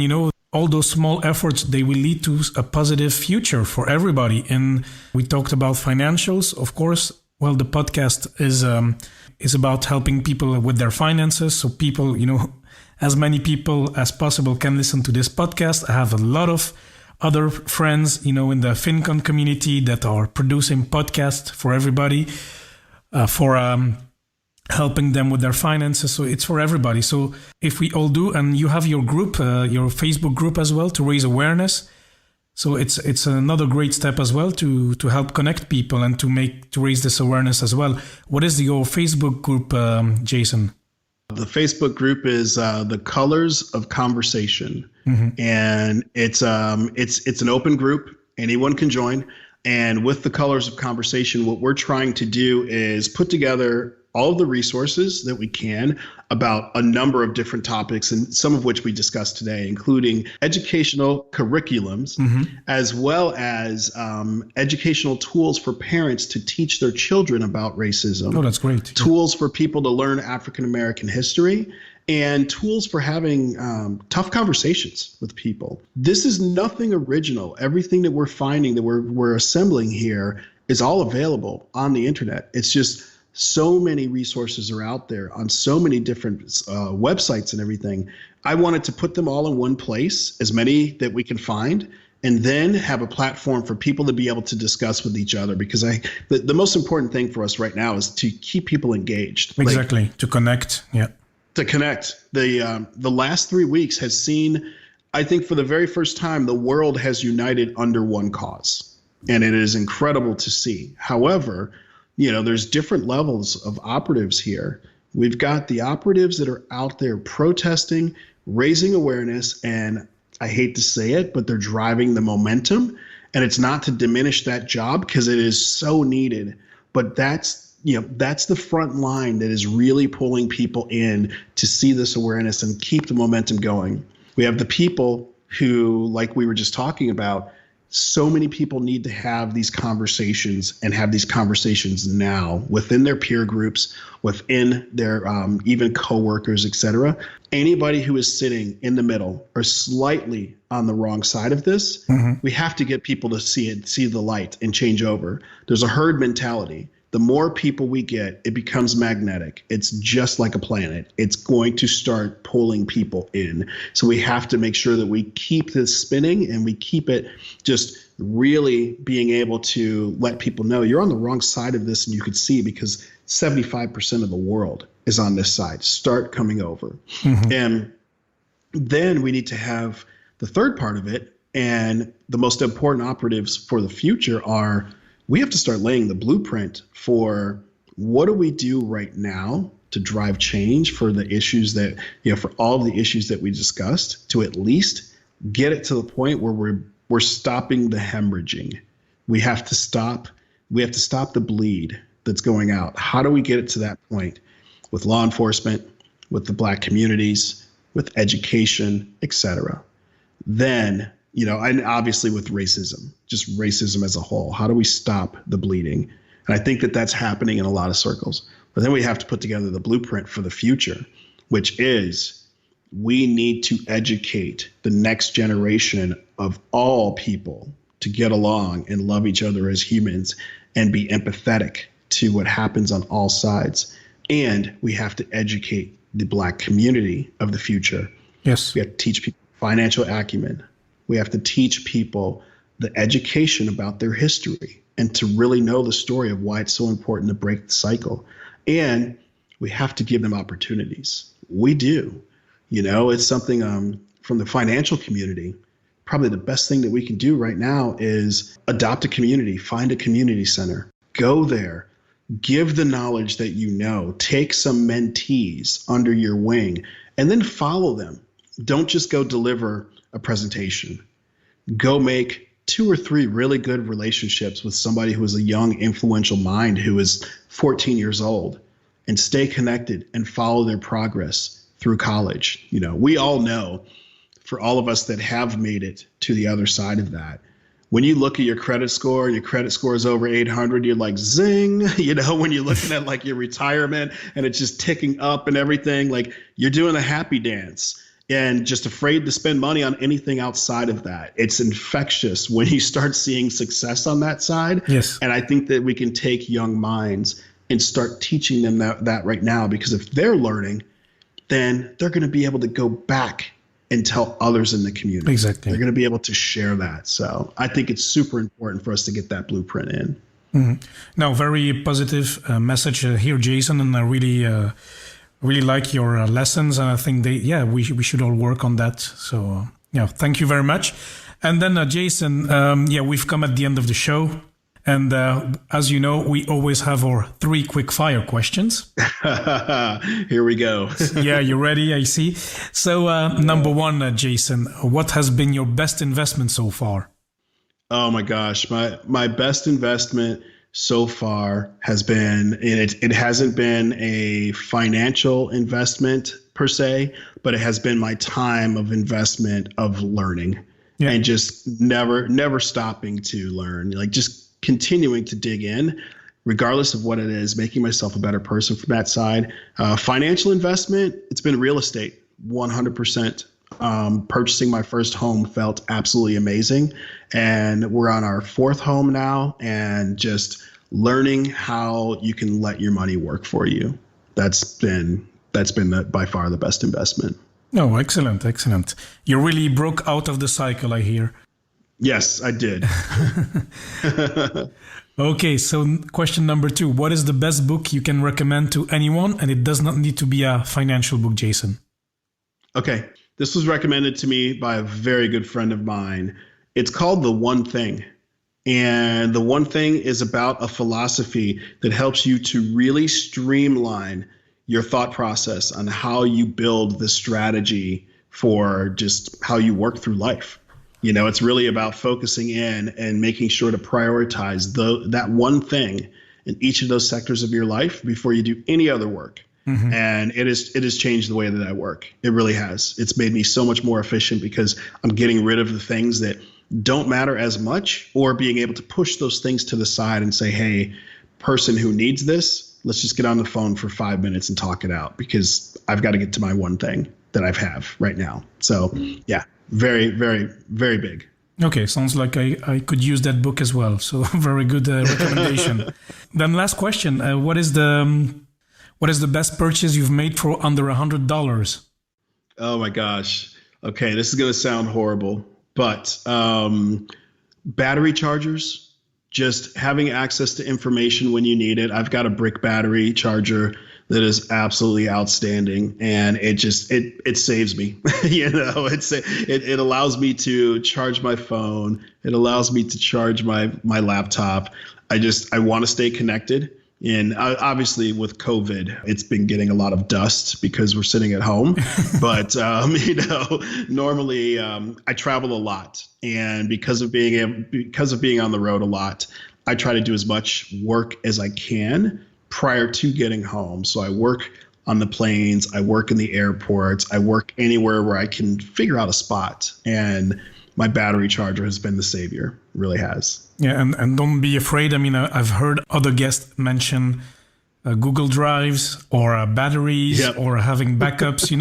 all those small efforts, they will lead to a positive future for everybody. And we talked about financials, of course. Well, the podcast is about helping people with their finances. So people, as many people as possible can listen to this podcast. I have a lot of other friends, in the FinCon community that are producing podcasts for everybody, for helping them with their finances. So it's for everybody. So if we all do, and you have your group, your Facebook group as well, to raise awareness. So it's another great step as well to help connect people and to raise this awareness as well. What is your Facebook group, Jason? The Facebook group is the Colors of Conversation, and it's an open group. Anyone can join. And with the Colors of Conversation, what we're trying to do is put together all of the resources that we can about a number of different topics, and some of which we discussed today, including educational curriculums, as well as educational tools for parents to teach their children about racism. Oh, that's great. Tools for people to learn African American history, and tools for having tough conversations with people. This is nothing original. Everything that we're finding, that we're assembling here, is all available on the internet. It's just so many resources are out there on so many different websites and everything. I wanted to put them all in one place, as many that we can find, and then have a platform for people to be able to discuss with each other. Because the most important thing for us right now is to keep people engaged. Exactly, to connect. Yeah. To connect. The last 3 weeks has seen, I think for the very first time, the world has united under one cause. And it is incredible to see. However, there's different levels of operatives here. We've got the operatives that are out there protesting, raising awareness, and I hate to say it, but they're driving the momentum. And it's not to diminish that job, because it is so needed. But that's the front line that is really pulling people in to see this awareness and keep the momentum going. We have the people who, like we were just talking about, so many people need to have these conversations, and have these conversations now within their peer groups, within their even coworkers, etc. Anybody who is sitting in the middle or slightly on the wrong side of this, we have to get people to see the light and change over. There's a herd mentality. The more people we get, it becomes magnetic. It's just like a planet. It's going to start pulling people in. So we have to make sure that we keep this spinning, and we keep it just really being able to let people know you're on the wrong side of this, and you could see, because 75% of the world is on this side. Start coming over. And then we need to have the third part of it, and the most important operatives for the future are, we have to start laying the blueprint for what do we do right now to drive change for the issues that, for all of the issues that we discussed, to at least get it to the point where we're stopping the hemorrhaging. We have to stop the bleed that's going out. How do we get it to that point? With law enforcement, with the Black communities, with education, etc. Then, and obviously with racism, just racism as a whole. How do we stop the bleeding? And I think that that's happening in a lot of circles. But then we have to put together the blueprint for the future, which is, we need to educate the next generation of all people to get along and love each other as humans and be empathetic to what happens on all sides. And we have to educate the Black community of the future. Yes. We have to teach people financial acumen. We have to teach people the education about their history, and to really know the story of why it's so important to break the cycle. And we have to give them opportunities. We do. It's something from the financial community. Probably the best thing that we can do right now is adopt a community, find a community center, go there, give the knowledge that take some mentees under your wing, and then follow them. Don't just go deliver a presentation. Go make 2 or 3 really good relationships with somebody who is a young, influential mind who is 14 years old, and stay connected and follow their progress. through college. We all know, for all of us that have made it to the other side of that, when you look at your credit score and your credit score is over 800, you're like, zing. When you're looking at like your retirement and it's just ticking up and everything, like you're doing a happy dance and just afraid to spend money on anything outside of that. It's infectious when you start seeing success on that side. Yes. And I think that we can take young minds and start teaching them that right now, because if they're learning, then they're going to be able to go back and tell others in the community. Exactly. They're going to be able to share that. So I think it's super important for us to get that blueprint in. Mm-hmm. Now, very positive message here, Jason, and I really like your lessons, and I think we should all work on that. So thank you very much. And then Jason, we've come at the end of the show. And as you know, we always have our 3 quick fire questions. Here we go. Yeah, you ready? I see. So number 1, Jason, what has been your best investment so far? Oh my gosh, my best investment so far has been, and it hasn't been a financial investment per se, but it has been my time of investment of learning and just never stopping to learn, like just continuing to dig in, regardless of what it is, making myself a better person from that side. Financial investment, it's been real estate, 100%. Purchasing my first home felt absolutely amazing. And we're on our 4th home now, and just learning how you can let your money work for you. That's been by far the best investment. Oh, excellent. You really broke out of the cycle, I hear. Yes, I did. Okay, so question number 2. What is the best book you can recommend to anyone? And it does not need to be a financial book, Jason. Okay, this was recommended to me by a very good friend of mine. It's called The One Thing. And The One Thing is about a philosophy that helps you to really streamline your thought process on how you build the strategy for just how you work through life. It's really about focusing in and making sure to prioritize that one thing in each of those sectors of your life before you do any other work. Mm-hmm. And it has changed the way that I work. It really has. It's made me so much more efficient because I'm getting rid of the things that don't matter as much, or being able to push those things to the side and say, hey, person who needs this, let's just get on the phone for 5 minutes and talk it out, because I've got to get to my one thing that I have right now. So yeah. Very, very, very big. Okay, sounds like I could use that book as well. So very good recommendation. Then last question: what is the best purchase you've made for under $100? Oh my gosh. Okay, this is gonna sound horrible, but battery chargers. Just having access to information when you need it. I've got a brick battery charger that is absolutely outstanding, and it saves me. It allows me to charge my phone. It allows me to charge my laptop. I want to stay connected. And obviously with COVID, it's been getting a lot of dust because we're sitting at home. But, normally I travel a lot. And because of being on the road a lot, I try to do as much work as I can prior to getting home. So I work on the planes, I work in the airports, I work anywhere where I can figure out a spot. And my battery charger has been the savior. It really has. Yeah, and don't be afraid. I mean, I've heard other guests mention Google Drives or batteries or having backups.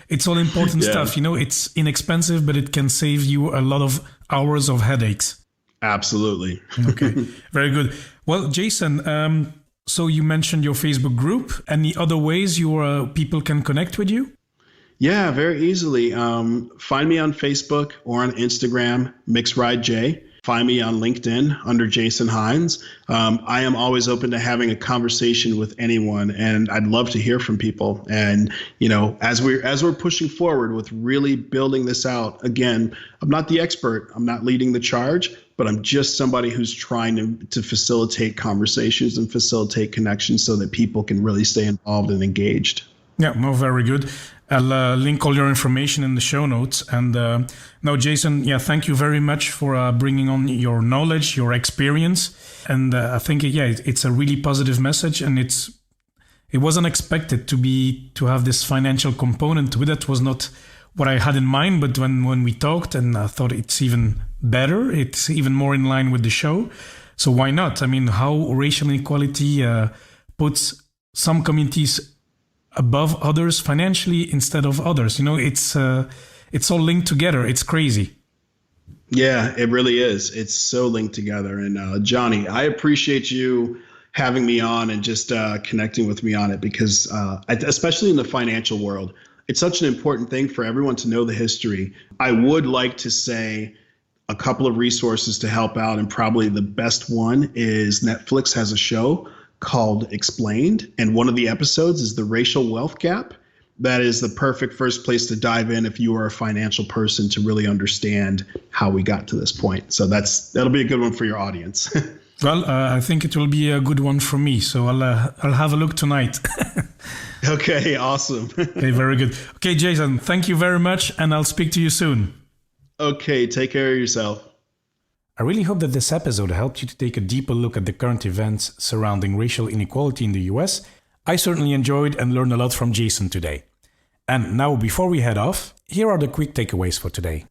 It's all important stuff. It's inexpensive, but it can save you a lot of hours of headaches. Absolutely. Okay, very good. Well, Jason, so you mentioned your Facebook group. Any other ways your people can connect with you? Yeah, very easily. Find me on Facebook or on Instagram, MixRideJ. Find me on LinkedIn under Jason Hines. I am always open to having a conversation with anyone, and I'd love to hear from people. And as we're pushing forward with really building this out, again, I'm not the expert. I'm not leading the charge, but I'm just somebody who's trying to facilitate conversations and facilitate connections so that people can really stay involved and engaged. Yeah, no, very good. I'll link all your information in the show notes. And now, Jason, thank you very much for bringing on your knowledge, your experience. And I think, it's a really positive message, and it's it was unexpected to have this financial component with it. Was not what I had in mind, but when we talked, and I thought it's even better, it's even more in line with the show. So why not? I mean, how racial inequality puts some communities above others financially instead of others. It's all linked together. It's crazy. Yeah, it really is. It's so linked together. And Johnny, I appreciate you having me on and just connecting with me on it, because especially in the financial world, it's such an important thing for everyone to know the history. I would like to say a couple of resources to help out, and probably the best one is Netflix has a show called Explained, and one of the episodes is the racial wealth gap. That is the perfect first place to dive in if you are a financial person to really understand how we got to this point. So that'll be a good one for your audience. Well, I think it will be a good one for me, so I'll have a look tonight. Okay, awesome. Okay, very good. Okay, Jason, thank you very much, and I'll speak to you soon. Okay, take care of yourself. I really hope that this episode helped you to take a deeper look at the current events surrounding racial inequality in the US. I certainly enjoyed and learned a lot from Jason today. And now, before we head off, here are the quick takeaways for today.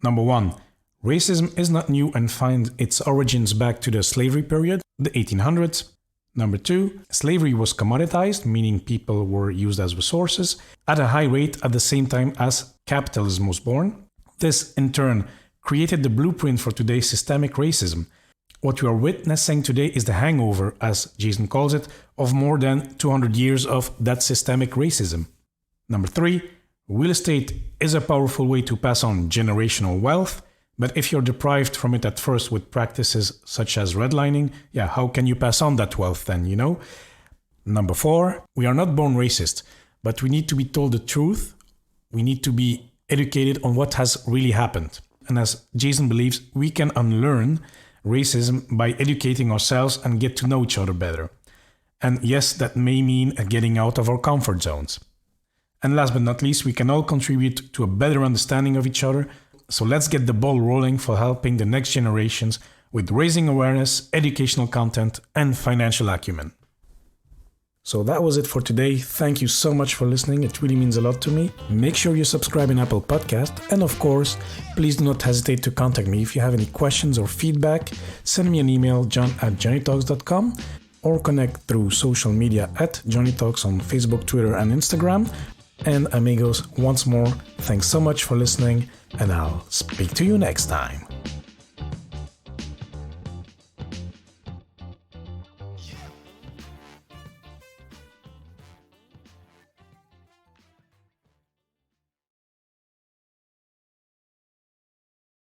Number 1. Racism is not new and finds its origins back to the slavery period, the 1800s. Number 2. Slavery was commoditized, meaning people were used as resources, at a high rate at the same time as capitalism was born. This, in turn, created the blueprint for today's systemic racism. What we are witnessing today is the hangover, as Jason calls it, of more than 200 years of that systemic racism. Number 3, real estate is a powerful way to pass on generational wealth, but if you're deprived from it at first with practices such as redlining, how can you pass on that wealth then, Number 4, we are not born racist, but we need to be told the truth. We need to be educated on what has really happened. And as Jason believes, we can unlearn racism by educating ourselves and get to know each other better. And yes, that may mean getting out of our comfort zones. And last but not least, we can all contribute to a better understanding of each other. So let's get the ball rolling for helping the next generations with raising awareness, educational content, and financial acumen. So that was it for today. Thank you so much for listening. It really means a lot to me. Make sure you subscribe in Apple Podcast. And of course, please do not hesitate to contact me if you have any questions or feedback. Send me an email, john@johnnytalks.com, or connect through social media at Johnny Talks on Facebook, Twitter, and Instagram. And amigos, once more, thanks so much for listening, and I'll speak to you next time.